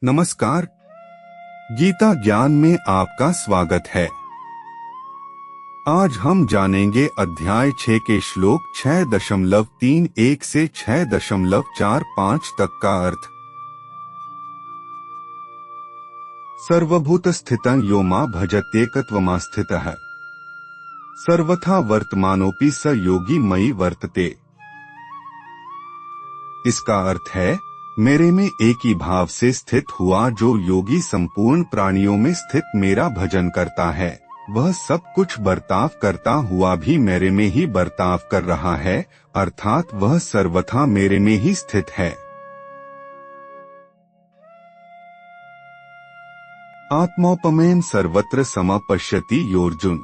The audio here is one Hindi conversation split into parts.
नमस्कार। गीता ज्ञान में आपका स्वागत है। आज हम जानेंगे अध्याय 6 के श्लोक 6.31 से 6.45 तक का अर्थ। सर्वभूत स्थितं यो मा भजत्येकत्वमास्थितः सर्वथा वर्तमानोपि स योगी मयि वर्तते। इसका अर्थ है, मेरे में एक ही भाव से स्थित हुआ जो योगी संपूर्ण प्राणियों में स्थित मेरा भजन करता है, वह सब कुछ बर्ताव करता हुआ भी मेरे में ही बर्ताव कर रहा है, अर्थात वह सर्वथा मेरे में ही स्थित है। आत्मोपमेन सर्वत्र समपश्यति योर्जुन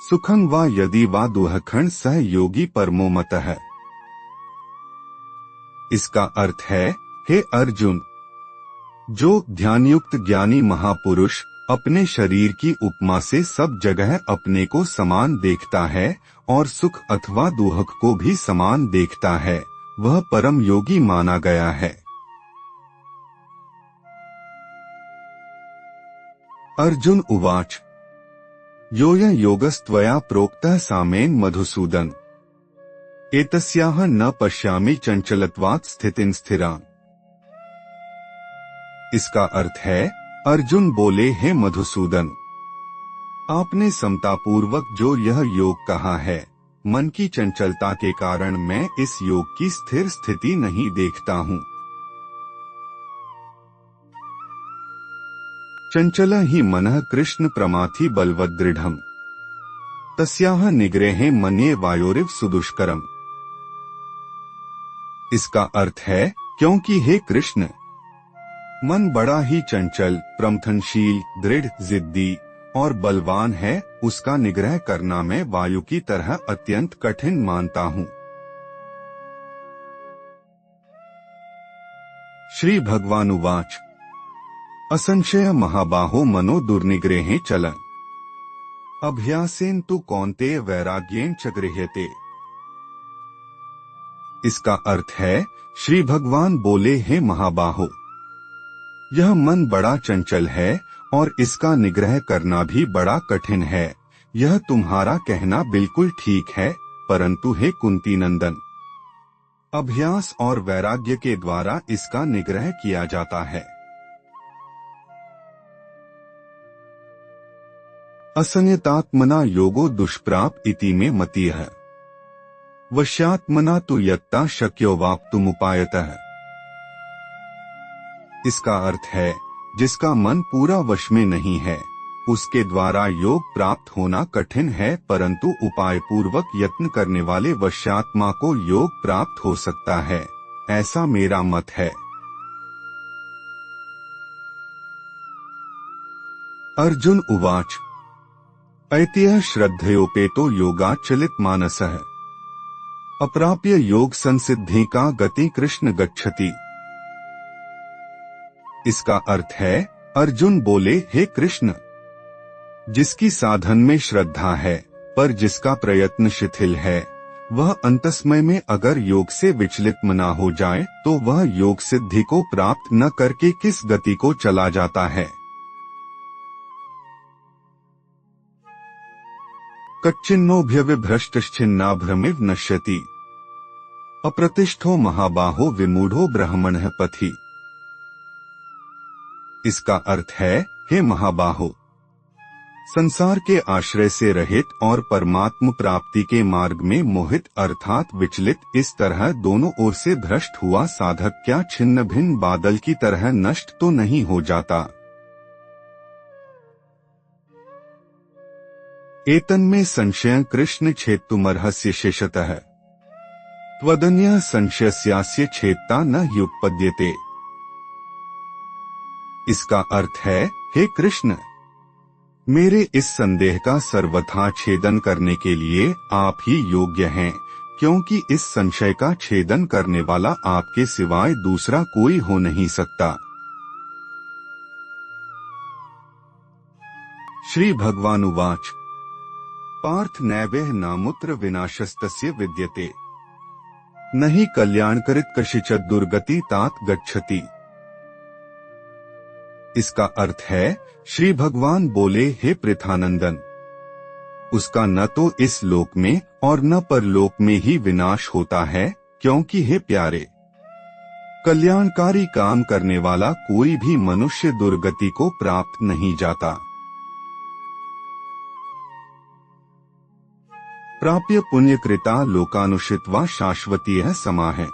सुखं वा यदि वा दुःखं सह योगी परमो मतः। इसका अर्थ है, हे अर्जुन, जो ध्यानयुक्त ज्ञानी महापुरुष अपने शरीर की उपमा से सब जगह अपने को समान देखता है और सुख अथवा दुख को भी समान देखता है, वह परम योगी माना गया है। अर्जुन उवाच योऽयं योगस्त्वया प्रोक्तः सामेन मधुसूदन एतस्याह न पश्यामि चंचलत्वात् स्थितिं स्थिराम्। इसका अर्थ है, अर्जुन बोले, हे मधुसूदन, आपने समतापूर्वक जो यह योग कहा है, मन की चंचलता के कारण मैं इस योग की स्थिर स्थिति नहीं देखता हूँ। चंचल ही मनः कृष्ण प्रमाथि बलवद्दृढ़म् तस्याह निग्रहे मन्ये वायोरिव सुदुष्करम्। इसका अर्थ है, क्योंकि हे कृष्ण, मन बड़ा ही चंचल, प्रमथनशील, दृढ़, जिद्दी और बलवान है, उसका निग्रह करना मैं वायु की तरह अत्यंत कठिन मानता हूँ। श्री भगवानुवाच असंशय महाबाहो मनो दुर्निग्रहे चलन अभ्यासेन तु कौन्तेय वैराग्येन च गृह्यते। इसका अर्थ है, श्री भगवान बोले, हे महाबाहो, यह मन बड़ा चंचल है और इसका निग्रह करना भी बड़ा कठिन है। यह तुम्हारा कहना बिल्कुल ठीक है, परंतु हे कुंती नंदन, अभ्यास और वैराग्य के द्वारा इसका निग्रह किया जाता है। असंयतात्मना योगो दुष्प्राप इति में मतिः वश्यात्मना तु यत्ता शक्यो वाप्तुमुपायतः। इसका अर्थ है, जिसका मन पूरा वश में नहीं है, उसके द्वारा योग प्राप्त होना कठिन है, परंतु उपाय पूर्वक यत्न करने वाले वश्यात्मा को योग प्राप्त हो सकता है, ऐसा मेरा मत है। अर्जुन उवाच ऐतिह्य श्रद्धयोपेतो योगाचलित मानसः अप्राप्य योग संसिद्धि का गति कृष्ण गच्छति। इसका अर्थ है, अर्जुन बोले, हे कृष्ण, जिसकी साधन में श्रद्धा है पर जिसका प्रयत्न शिथिल है, वह अंतस्मय में अगर योग से विचलित मना हो जाए तो वह योग सिद्धि को प्राप्त न करके किस गति को चला जाता है। कच्चिन्नोऽभ्यविभ्रष्टश्चिन्ना भ्रमिव नश्यति अप्रतिष्ठो महाबाहो विमूढ़ो ब्रह्मणः पथि। इसका अर्थ है, हे महाबाहो, संसार के आश्रय से रहित और परमात्म प्राप्ति के मार्ग में मोहित अर्थात विचलित, इस तरह दोनों ओर से भ्रष्ट हुआ साधक क्या छिन्न भिन्न बादल की तरह नष्ट तो नहीं हो जाता। एतन्मे संशयं कृष्ण छेत्तुमर्हस्य शेषतः त्वदन्यः संशयस्यास्य छेत्ता न ह्युपपद्यते। इसका अर्थ है, हे कृष्ण, मेरे इस संदेह का सर्वथा छेदन करने के लिए आप ही योग्य हैं, क्योंकि इस संशय का छेदन करने वाला आपके सिवाय दूसरा कोई हो नहीं सकता। श्री भगवानुवाच पार्थ नैवेह नामुत्र विनाशस्तस्य विद्यते नहि कल्याणकरित कशिचित् दुर्गति तात गच्छति। इसका अर्थ है श्री भगवान बोले, हे पृथानंदन, उसका न तो इस लोक में और न परलोक में ही विनाश होता है, क्योंकि हे प्यारे, कल्याणकारी काम करने वाला कोई भी मनुष्य दुर्गति को प्राप्त नहीं जाता। प्राप्य पुण्यकृता लोकानुषित्वा शाश्वतीयः समाः।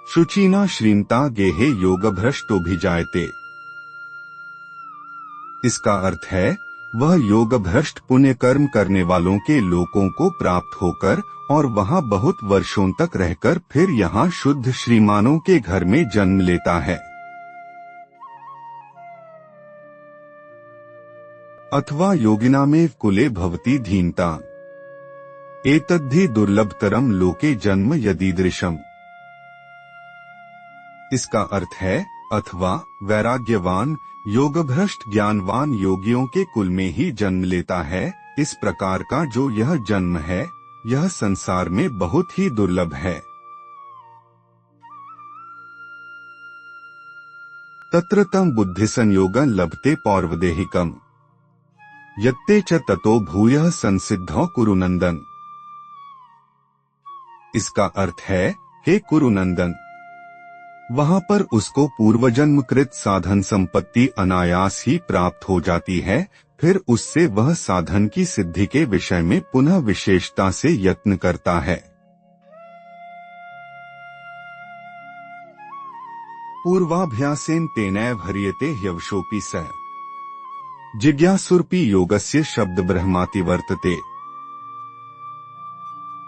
शुचिना श्रीमता गेहे योगभ्रष्टोभिजायते। इसका अर्थ है वह योग भ्रष्ट पुण्य कर्म करने वालों के लोकों को प्राप्त होकर और वहां बहुत वर्षों तक रहकर फिर यहाँ शुद्ध श्रीमानों के घर में जन्म लेता है। अथवा योगिनामेव कुले भवति धीनता, एतद्धि दुर्लभतरम लोके जन्म यदीदृशम। इसका अर्थ है अथवा वैराग्यवान योगभ्रष्ट ज्ञानवान योगियों के कुल में ही जन्म लेता है। इस प्रकार का जो यह जन्म है यह संसार में बहुत ही दुर्लभ है। तत्र तं बुद्धि संयोगं लभते पौर्वदेहिकम्, यत्ते च ततो भूयः संसिद्धौ कुरुनंदन। इसका अर्थ है, हे कुरुनंदन, वहां पर उसको पूर्वजन्मकृत साधन संपत्ति अनायास ही प्राप्त हो जाती है, फिर उससे वह साधन की सिद्धि के विषय में पुनः विशेषता से यत्न करता है। पूर्वाभ्यासेन तेनैव ह्रियते ह्यवशोऽपि सः, जिज्ञासुरपि योगस्य शब्द ब्रह्माति वर्तते।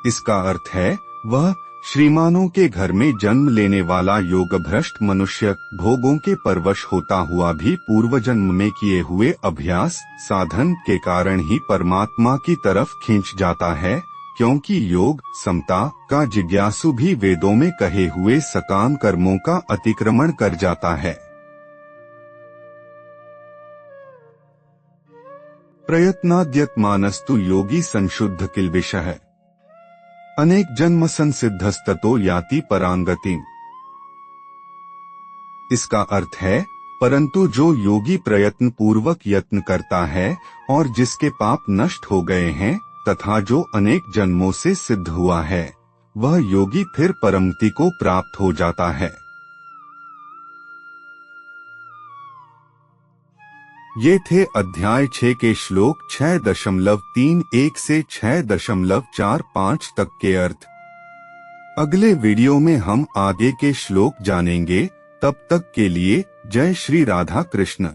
इसका अर्थ है वह श्रीमानों के घर में जन्म लेने वाला योग भ्रष्ट मनुष्य भोगों के परवश होता हुआ भी पूर्व जन्म में किए हुए अभ्यास साधन के कारण ही परमात्मा की तरफ खींच जाता है, क्योंकि योग समता का जिज्ञासु भी वेदों में कहे हुए सकाम कर्मों का अतिक्रमण कर जाता है। प्रयत्नाद्यत्मानस्तु योगी संशुद्ध किल्बिषः, अनेक जन्म संसिद्धस्ततो याति परांगतिम्। इसका अर्थ है परंतु जो योगी प्रयत्न पूर्वक यत्न करता है और जिसके पाप नष्ट हो गए हैं तथा जो अनेक जन्मों से सिद्ध हुआ है, वह योगी फिर परमति को प्राप्त हो जाता है। ये थे अध्याय 6 के श्लोक 6.31 से 6.45 तक के अर्थ। अगले वीडियो में हम आगे के श्लोक जानेंगे। तब तक के लिए जय श्री राधा कृष्ण।